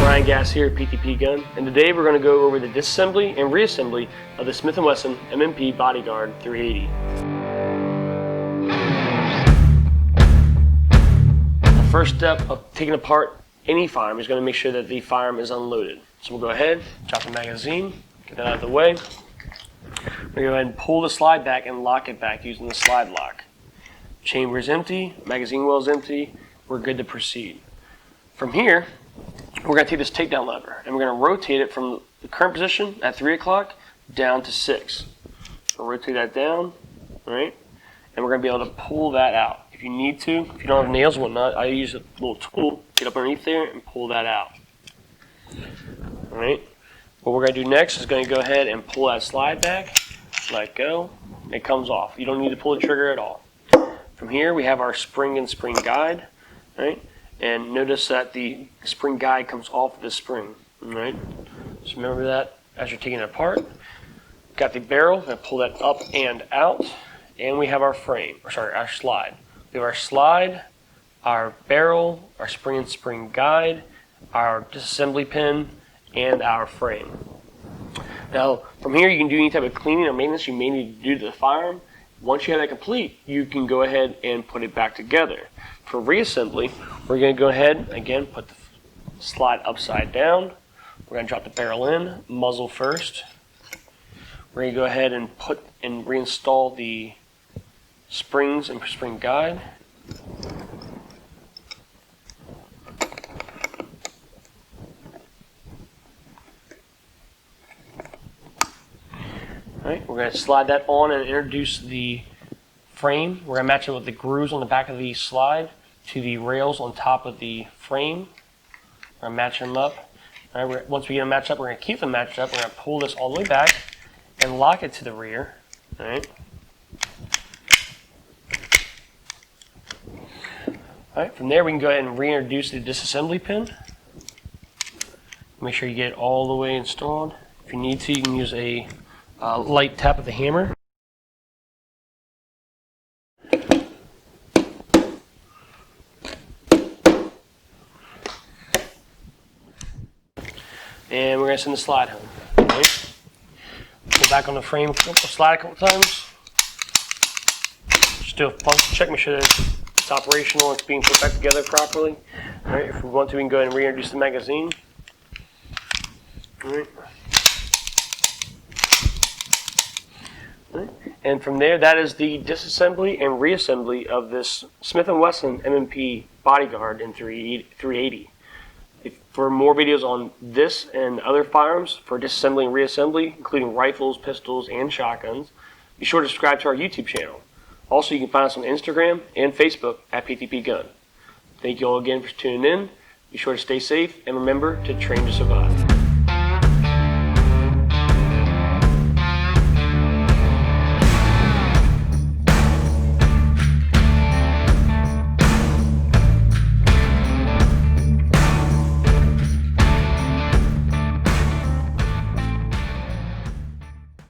Ryan Gass here at PTPGun, and today we're going to go over the disassembly and reassembly of the Smith & Wesson M&P Bodyguard 380. The first step of taking apart any firearm is going to make sure that the firearm is unloaded. So we'll go ahead, drop the magazine, get that out of the way. We're going to go ahead and pull the slide back and lock it back using the slide lock. Chamber is empty, magazine well is empty, we're good to proceed. From here, we're going to take this takedown lever and we're going to rotate it from the current position at 3 o'clock down to 6. So rotate that down, all right? And we're going to be able to pull that out. If you need to, if you don't have nails and whatnot, I use a little tool, get up underneath there and pull that out. All right? What we're going to do next is going to go ahead and pull that slide back, let go, it comes off. You don't need to pull the trigger at all. From here, we have our spring and spring guide, right? And notice that the spring guide comes off the spring, right? So remember that as you're taking it apart. Got the barrel, and pull that up and out, and we have our frame, or sorry, our slide. We have our slide, our barrel, our spring and spring guide, our disassembly pin, and our frame. Now, from here, you can do any type of cleaning or maintenance you may need to do to the firearm. Once you have that complete, you can go ahead and put it back together. For reassembly, we're going to go ahead, again, put the slide upside down. We're going to drop the barrel in, muzzle first. We're going to go ahead and put and reinstall the springs and spring guide. Alright, we're going to slide that on and introduce the frame. We're going to match it with the grooves on the back of the slide to the rails on top of the frame. We're going to match them up. All right, once we get them matched up, we're going to keep them matched up. We're going to pull this all the way back and lock it to the rear. All right. All right, from there we can go ahead and reintroduce the disassembly pin. Make sure you get it all the way installed. If you need to, you can use a light tap of the hammer. And we're going to send the slide home. Right? Pull back on the frame, slide a couple times. Just do a function check, make sure that it's operational, it's being put back together properly. All right, if we want to, we can go ahead and reintroduce the magazine. All right. All right. And from there, that is the disassembly and reassembly of this Smith & Wesson M&P Bodyguard in 380. For more videos on this and other firearms for disassembly and reassembly, including rifles, pistols, and shotguns, be sure to subscribe to our YouTube channel. Also, you can find us on Instagram and Facebook at PTPGun. Thank you all again for tuning in. Be sure to stay safe and remember to train to survive.